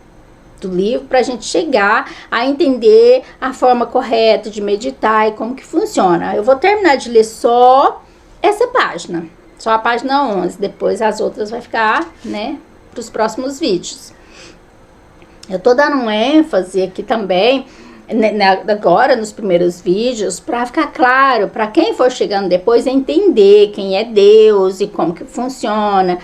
do livro para a gente chegar a entender a forma correta de meditar e como que funciona. Eu vou terminar de ler só essa página, só a página 11, depois as outras vai ficar, né, para os próximos vídeos. Eu tô dando um ênfase aqui também, agora nos primeiros vídeos, para ficar claro, para quem for chegando depois entender quem é Deus e como que funciona,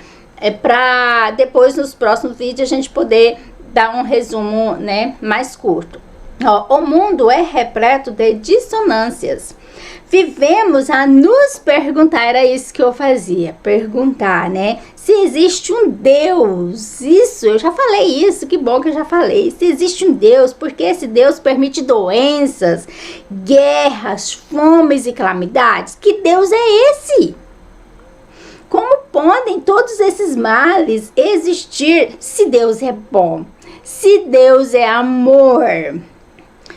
para depois nos próximos vídeos a gente poder dar um resumo, né, mais curto. Ó, o mundo é repleto de dissonâncias. Vivemos a nos perguntar, era isso que eu fazia, perguntar, né? Se existe um Deus, isso, eu já falei isso, que bom que eu já falei. Se existe um Deus, porque esse Deus permite doenças, guerras, fomes e calamidades? Que Deus é esse? Como podem todos esses males existir se Deus é bom? Se Deus é amor?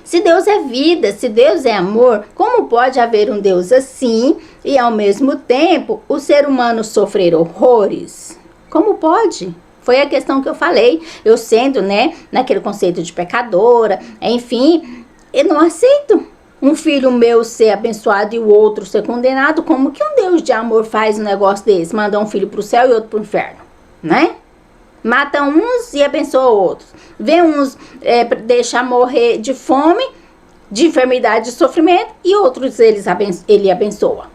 Se Deus é vida, se Deus é amor, como pode haver um Deus assim e ao mesmo tempo o ser humano sofrer horrores? Como pode? Foi a questão que eu falei, eu sendo, né, naquele conceito de pecadora, enfim, eu não aceito um filho meu ser abençoado e o outro ser condenado. Como que um Deus de amor faz um negócio desse? Manda um filho para o céu e outro para o inferno, né? Mata uns e abençoa outros. Vê uns deixar morrer de fome, de enfermidade, de sofrimento, e outros ele abençoa.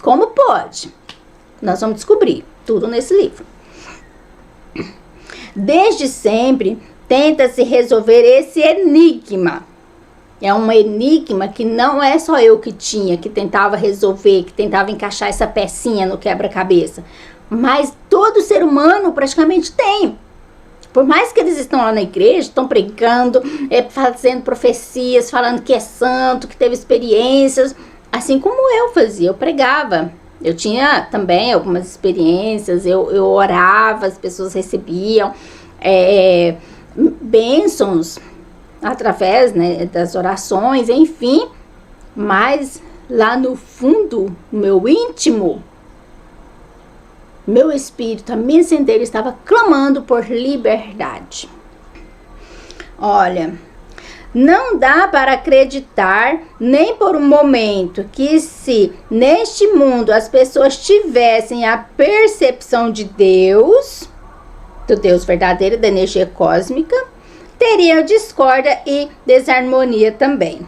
Como pode? Nós vamos descobrir tudo nesse livro. Desde sempre, tenta-se resolver esse enigma. É um enigma que não é só eu que tinha, que tentava resolver, que tentava encaixar essa pecinha no quebra-cabeça. Mas todo ser humano praticamente tem. Por mais que eles estão lá na igreja, estão pregando, fazendo profecias, falando que é santo, que teve experiências, assim como eu fazia, eu pregava. Eu tinha também algumas experiências, eu orava, as pessoas recebiam bênçãos através, né, das orações, enfim. Mas lá no fundo, no meu íntimo, meu espírito, a minha sendeira estava clamando por liberdade. Olha, não dá para acreditar nem por um momento que se neste mundo as pessoas tivessem a percepção de Deus, do Deus verdadeiro, da energia cósmica, teriam discórdia e desarmonia também.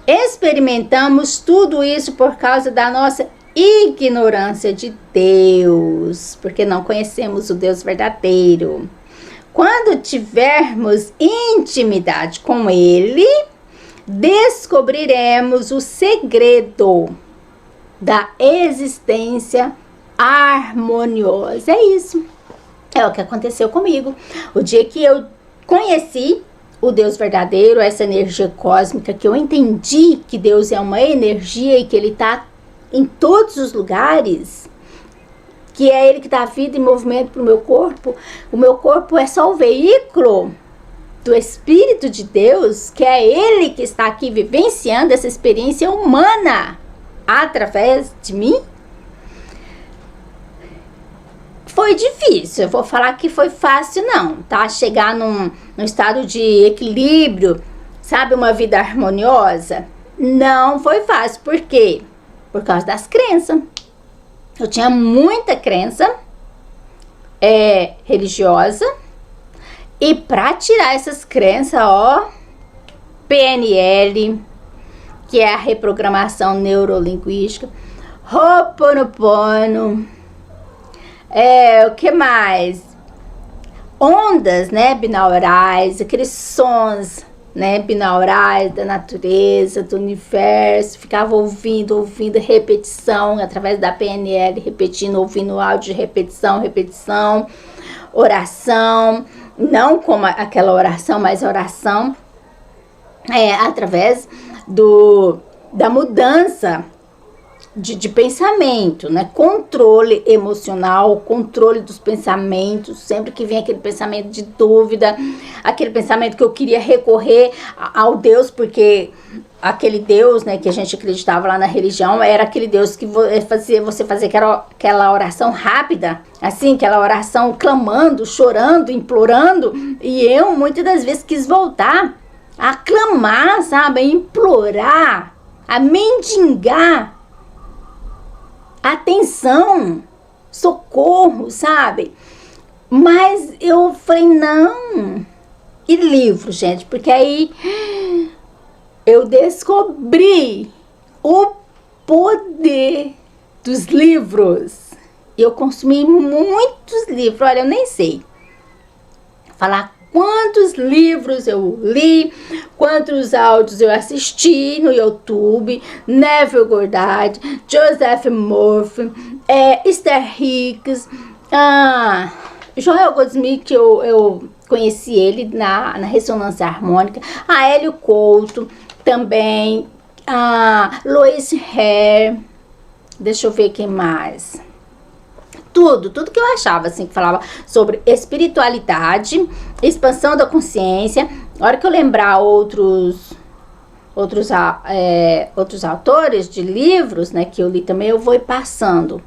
Experimentamos tudo isso por causa da nossa ignorância de Deus, porque não conhecemos o Deus verdadeiro. Quando tivermos intimidade com Ele, descobriremos o segredo da existência harmoniosa. É isso. É o que aconteceu comigo. O dia que eu conheci o Deus verdadeiro, essa energia cósmica, que eu entendi que Deus é uma energia e que Ele está em todos os lugares, que é Ele que dá vida e movimento para o meu corpo. O meu corpo é só o veículo do Espírito de Deus, que é Ele que está aqui vivenciando essa experiência humana através de mim. Foi difícil, eu vou falar que foi fácil não, tá? Chegar num estado de equilíbrio, sabe, uma vida harmoniosa, não foi fácil. Por quê? Por causa das crenças. Eu tinha muita crença religiosa, e para tirar essas crenças, PNL, que é a reprogramação neurolinguística, Ho'oponopono, o que mais? Ondas, né, binaurais, aqueles sons, né, binaurais da natureza, do universo. Ficava ouvindo, repetição através da PNL, repetindo, ouvindo áudio de repetição, oração, não como aquela oração, mas oração através da mudança de pensamento, né? Controle emocional, controle dos pensamentos. Sempre que vem aquele pensamento de dúvida, aquele pensamento que eu queria recorrer ao Deus, porque aquele Deus, né, que a gente acreditava lá na religião, era aquele Deus que fazia você fazer aquela oração rápida, assim, aquela oração clamando, chorando, implorando. E eu muitas das vezes quis voltar a clamar, sabe, a implorar, a mendigar atenção, socorro, sabe? Mas eu falei, não. E livro, gente, porque aí eu descobri o poder dos livros. Eu consumi muitos livros, olha, eu nem sei falar quantos livros eu li, quantos áudios eu assisti no YouTube. Neville Goddard, Joseph Murphy, Esther Hicks, Joel Goldsmith, que eu conheci ele na ressonância harmônica, a Hélio Couto também, Lois Hare, deixa eu ver quem mais. Tudo que eu achava, assim, que falava sobre espiritualidade, expansão da consciência. Na hora que eu lembrar outros autores de livros, né, que eu li também, eu vou ir passando.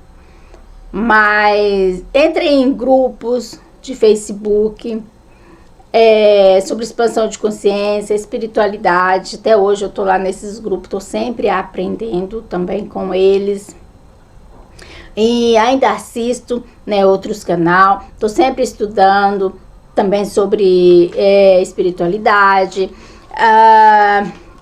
Mas entrei em grupos de Facebook sobre expansão de consciência, espiritualidade. Até hoje eu tô lá nesses grupos, tô sempre aprendendo também com eles. E ainda assisto, né, outros canais, tô sempre estudando também sobre espiritualidade,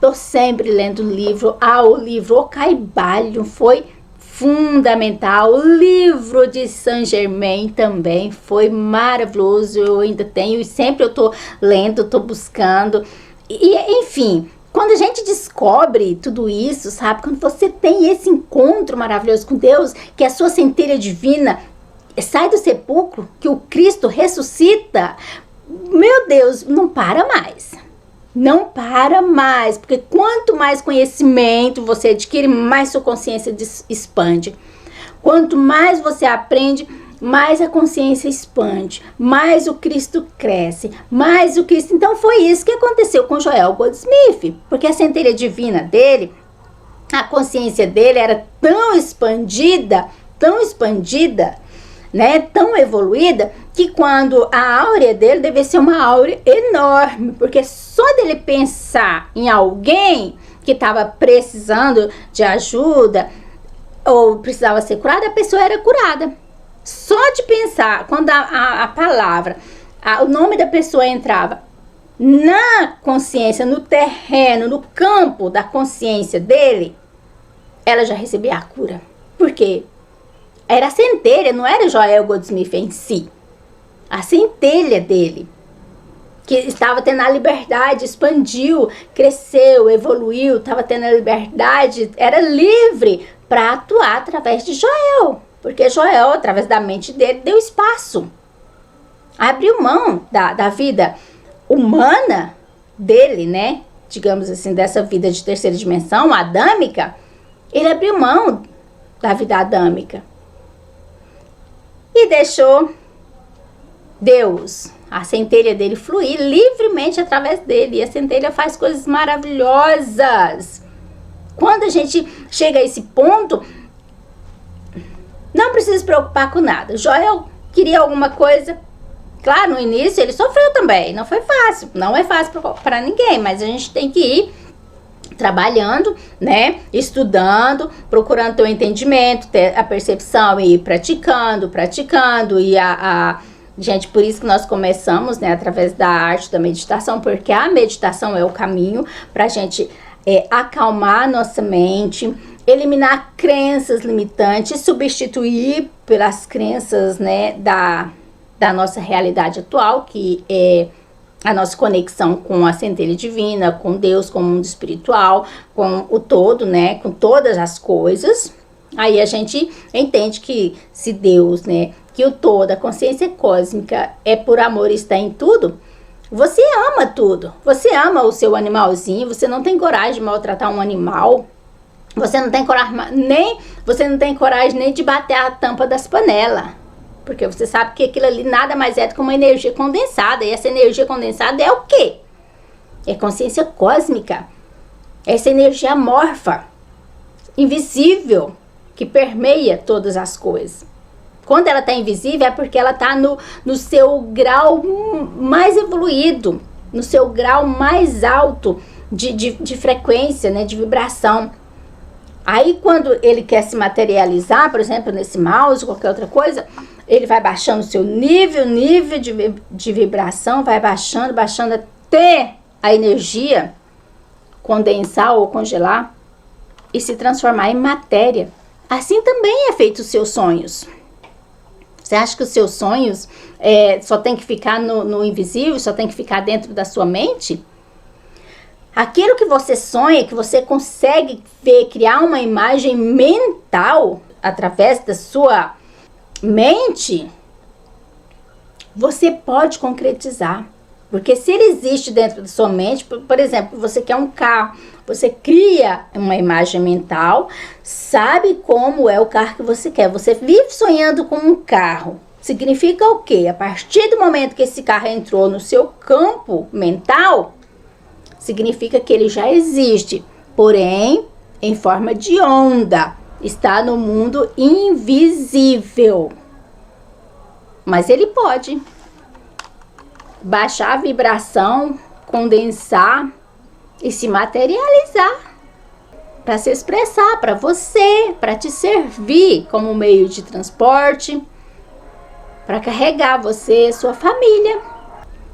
tô sempre lendo livro. O livro O Caibalho foi fundamental, o livro de Saint Germain também foi maravilhoso, eu ainda tenho e sempre eu tô lendo, tô buscando, e enfim. Quando a gente descobre tudo isso, sabe? Quando você tem esse encontro maravilhoso com Deus, que a sua centelha divina sai do sepulcro, que o Cristo ressuscita para mais. Não para mais, porque quanto mais conhecimento você adquire, mais sua consciência expande. Quanto mais você aprende, mais a consciência expande, mais o Cristo cresce, mais o Cristo... Então foi isso que aconteceu com Joel Goldsmith, porque a centelha divina dele, a consciência dele era tão expandida, né, tão evoluída, que quando a áurea dele devia ser uma áurea enorme, porque só dele pensar em alguém que estava precisando de ajuda ou precisava ser curada, a pessoa era curada. Só de pensar, quando a palavra, o nome da pessoa entrava na consciência, no terreno, no campo da consciência dele, ela já recebia a cura. Por quê? Era a centelha, não era Joel Goldsmith em si. A centelha dele, que estava tendo a liberdade, expandiu, cresceu, evoluiu, estava tendo a liberdade, era livre para atuar através de Joel. Porque Joel, através da mente dele, deu espaço. Abriu mão da vida humana dele, né? Digamos assim, dessa vida de terceira dimensão, adâmica. Ele abriu mão da vida adâmica. E deixou Deus, a centelha dele, fluir livremente através dele. E a centelha faz coisas maravilhosas. Quando a gente chega a esse ponto, não precisa se preocupar com nada. Joel queria alguma coisa. Claro, no início ele sofreu também. Não foi fácil. Não é fácil para ninguém. Mas a gente tem que ir trabalhando, né? Estudando, procurando ter o entendimento, ter a percepção e ir praticando. E gente, por isso que nós começamos, né? Através da arte da meditação. Porque a meditação é o caminho para a gente acalmar a nossa mente, eliminar crenças limitantes, substituir pelas crenças, né, da nossa realidade atual, que é a nossa conexão com a centelha divina, com Deus, com o mundo espiritual, com o todo, né, com todas as coisas. Aí a gente entende que se Deus, né, que o todo, a consciência cósmica é por amor e está em tudo, você ama tudo. Você ama o seu animalzinho, você não tem coragem de maltratar um animal. Você não tem coragem nem de bater a tampa das panelas. Porque você sabe que aquilo ali nada mais é do que uma energia condensada. E essa energia condensada é o quê? É consciência cósmica. Essa energia amorfa, invisível, que permeia todas as coisas. Quando ela está invisível é porque ela está no seu grau mais evoluído, no seu grau mais alto de frequência, né, de vibração. Aí quando ele quer se materializar, por exemplo, nesse mouse, qualquer outra coisa, ele vai baixando o seu nível de vibração, vai baixando até a energia condensar ou congelar e se transformar em matéria. Assim também é feito os seus sonhos. Você acha que os seus sonhos só tem que ficar no invisível, só tem que ficar dentro da sua mente? Aquilo que você sonha, que você consegue ver, criar uma imagem mental através da sua mente, você pode concretizar. Porque se ele existe dentro da sua mente, por exemplo, você quer um carro, você cria uma imagem mental, sabe como é o carro que você quer. Você vive sonhando com um carro. Significa o quê? A partir do momento que esse carro entrou no seu campo mental, significa que ele já existe, porém em forma de onda. Está no mundo invisível. Mas ele pode baixar a vibração, condensar e se materializar para se expressar para você, para te servir como meio de transporte, para carregar você e sua família.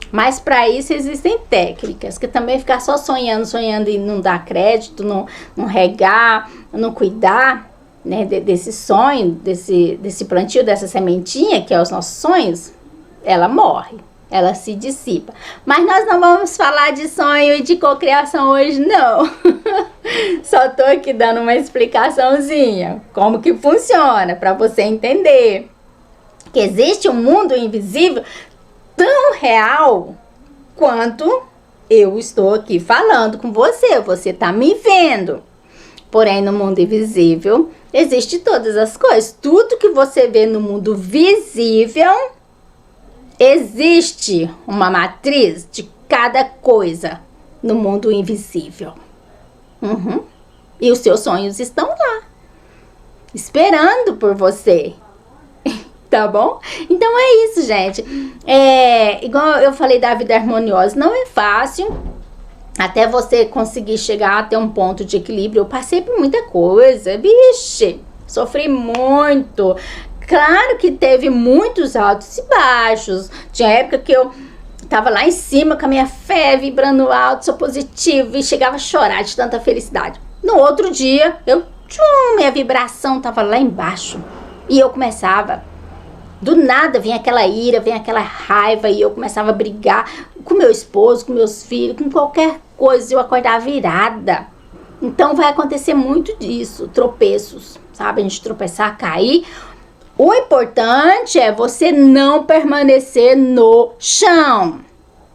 Mas para isso existem técnicas, que também ficar só sonhando e não dar crédito, não regar, não cuidar, né, desse sonho, desse plantio, dessa sementinha que é os nossos sonhos, ela morre. Ela se dissipa. Mas nós não vamos falar de sonho e de cocriação hoje, não. Só tô aqui dando uma explicaçãozinha. Como que funciona, para você entender. Que existe um mundo invisível tão real, enquanto eu estou aqui falando com você. Você tá me vendo. Porém, no mundo invisível, existe todas as coisas. Tudo que você vê no mundo visível, existe uma matriz de cada coisa no mundo invisível. E os seus sonhos estão lá, esperando por você. Tá bom? Então é isso, gente. Igual eu falei da vida harmoniosa, não é fácil. Até você conseguir chegar a ter um ponto de equilíbrio. Eu passei por muita coisa. Vixe, sofri muito. Claro que teve muitos altos e baixos. Tinha época que eu tava lá em cima com a minha fé vibrando alto, sou positivo, e chegava a chorar de tanta felicidade. No outro dia, minha vibração tava lá embaixo. E eu começava, do nada, vinha aquela ira, vinha aquela raiva, e eu começava a brigar com meu esposo, com meus filhos, com qualquer coisa. Eu acordava virada. Então vai acontecer muito disso, tropeços, sabe? A gente tropeçar, cair. O importante é você não permanecer no chão.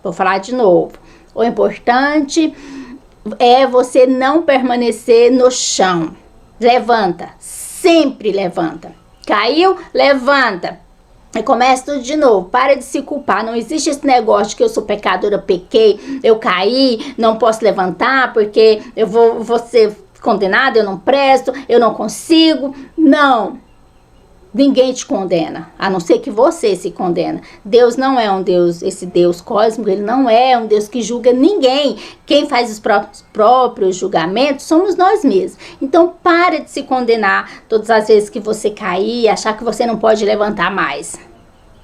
Vou falar de novo. O importante é você não permanecer no chão. Levanta, sempre levanta. Caiu, levanta. E começa tudo de novo. Para de se culpar. Não existe esse negócio de que eu sou pecadora, pequei, eu caí, não posso levantar porque eu vou ser condenada, eu não presto, eu não consigo. Não. Ninguém te condena, a não ser que você se condena. Deus não é um Deus, esse Deus cósmico, ele não é um Deus que julga ninguém. Quem faz os próprios julgamentos somos nós mesmos. Então, para de se condenar todas as vezes que você cair e achar que você não pode levantar mais.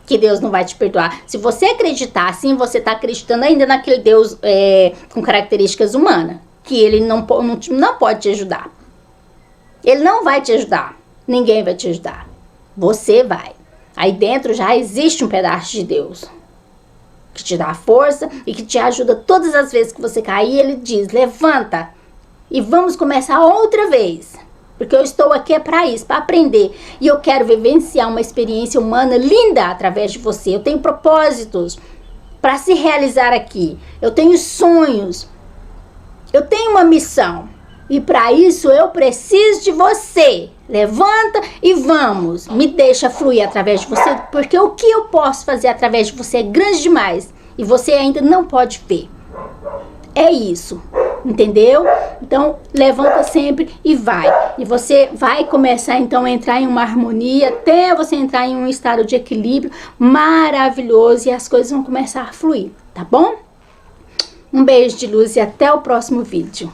Que Deus não vai te perdoar. Se você acreditar assim, você está acreditando ainda naquele Deus com características humanas. Que ele não pode te ajudar. Ele não vai te ajudar. Ninguém vai te ajudar. Você vai. Aí dentro já existe um pedaço de Deus que te dá força e que te ajuda todas as vezes que você cair. Ele diz, levanta e vamos começar outra vez. Porque eu estou aqui para isso, para aprender. E eu quero vivenciar uma experiência humana linda através de você. Eu tenho propósitos para se realizar aqui. Eu tenho sonhos. Eu tenho uma missão. E para isso eu preciso de você. Levanta e vamos. Me deixa fluir através de você, porque o que eu posso fazer através de você é grande demais. E você ainda não pode ver. É isso. Entendeu? Então, levanta sempre e vai. E você vai começar, então, a entrar em uma harmonia, até você entrar em um estado de equilíbrio maravilhoso. E as coisas vão começar a fluir, tá bom? Um beijo de luz e até o próximo vídeo.